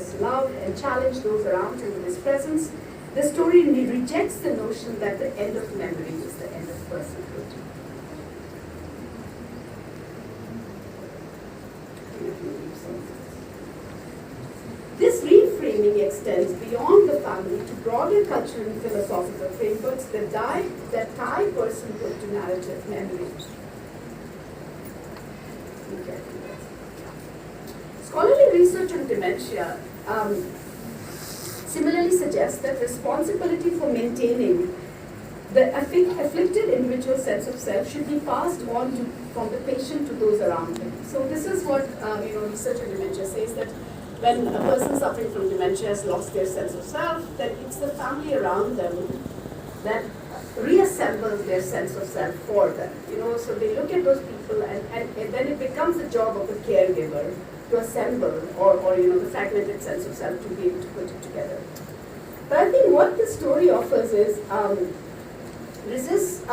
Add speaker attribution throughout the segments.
Speaker 1: express love and challenge those around him with his presence, the story rejects the notion that the end of memory is the end of personhood. This reframing extends beyond the family to broader cultural and philosophical frameworks that tie personhood to narrative memory. Scholarly research on dementia similarly suggests that responsibility for maintaining the afflicted individual's sense of self should be passed on from the patient to those around him. So this is what research on dementia says, that when a person suffering from dementia has lost their sense of self, that it's the family around them that reassembles their sense of self for them. So they look at those people and then it becomes the job of the caregiver to assemble or the fragmented sense of self to be able to put it together. But I think what this story offers is resist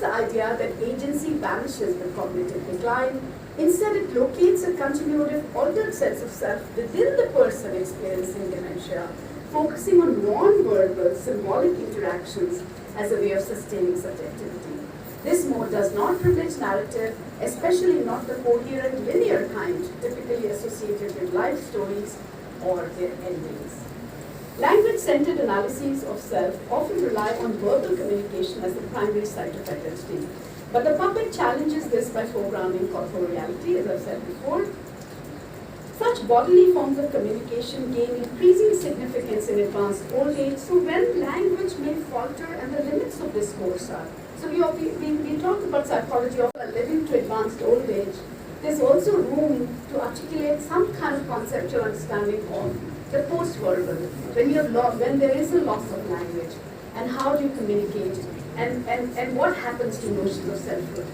Speaker 1: the idea that agency vanishes with cognitive decline. Instead, it locates a continuative altered sense of self within the person experiencing dementia, focusing on non-verbal, symbolic interactions as a way of sustaining subjectivity. This mode does not privilege narrative, especially not the coherent linear kind typically associated with life stories or their endings. Language-centered analyses of self often rely on verbal communication as the primary site of identity. But the puppet challenges this by foregrounding corporeality, as I've said before. Such bodily forms of communication gain increasing significance in advanced old age, so when language may falter and the limits of discourse are. So we talked about psychology of living to advanced old age. There's also room to articulate some kind of conceptual understanding of the post-verbal, when there is a loss of language, and how do you communicate, and what happens to notions of selfhood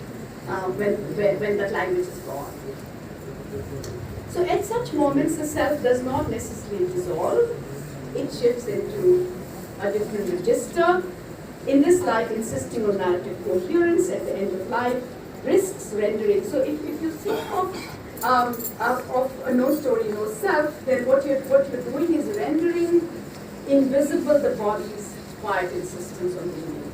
Speaker 1: when that language is gone. So at such moments, the self does not necessarily dissolve. It shifts into a different register. In this life, insisting on narrative coherence at the end of life risks rendering. So if you think of a no story, no self, then what you're doing is rendering invisible the body's quiet insistence on meaning.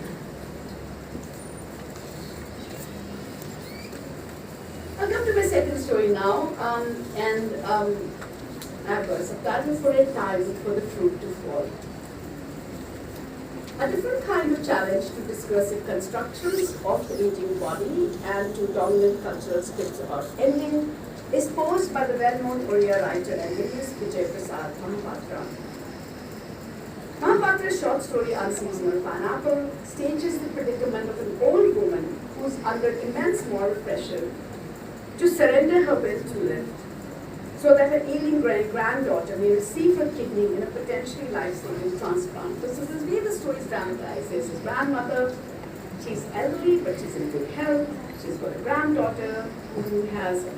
Speaker 1: I'll come to my second story now, I have a subtitle for it, Time for the Fruit to Fall. A different kind of challenge to discursive constructions of the aging body and to dominant cultural scripts about ending is posed by the well-known Oriya writer and linguist Vijay Prasad Mahapatra. Mahapatra's short story Unseasonal Pineapple stages the predicament of an old woman who is under immense moral pressure to surrender her will to live, so that her ailing granddaughter may receive her kidney in a potentially life-saving transplant. So this is the way the story is dramatized. There's his grandmother, she's elderly but she's in good health. She's got a granddaughter who has a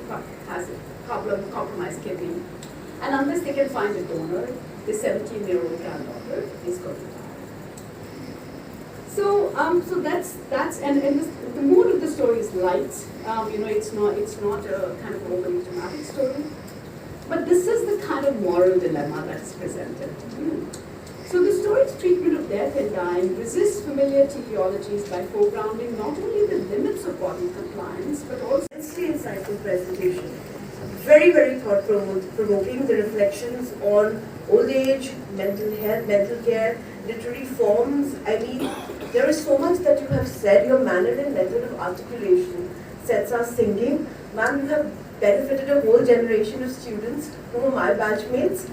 Speaker 1: compromised kidney. And unless they can find a donor, the 17-year-old granddaughter is going to die. So that's the mood of the story is light. It's not a kind of overly dramatic story. But this is the kind of moral dilemma that is presented. So the story's treatment of death and dying resists familiar teleologies by foregrounding not only the limits of body compliance, but also
Speaker 2: immensely insightful presentation. Very, very thought-provoking. The reflections on old age, mental health, mental care, literary forms. I mean, there is so much that you have said. Your manner and method of articulation sets us singing. Ma'am, you have benefited a whole generation of students who are my batchmates.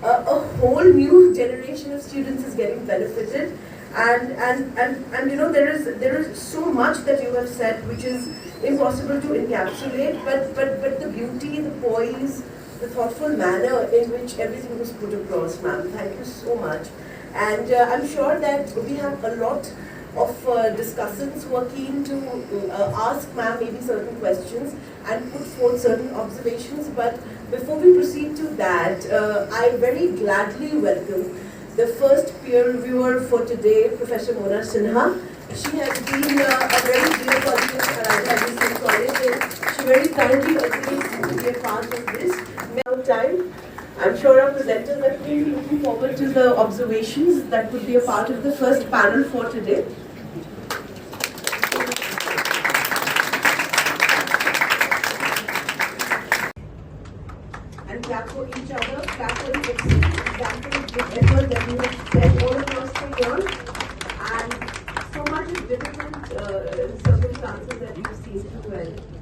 Speaker 2: A whole new generation of students is getting benefited, and there is so much that you have said which is impossible to encapsulate. But the beauty, the poise, the thoughtful manner in which everything was put across, ma'am. Thank you so much. And I'm sure that we have a lot of discussants who are keen to ask ma'am maybe certain questions and put forth certain observations. But before we proceed to that, I very gladly welcome the first peer reviewer for today, Professor Mona Sinha. She has been a very dear colleague at College, and she very kindly agrees to be a part of this. Now time. I'm sure our presenters are really looking forward to the observations that would be a part of the first panel for today. And clap for each other, clap for the excellent effort that you have spent all across the year. And so much is difficult circumstances that you've seen too well.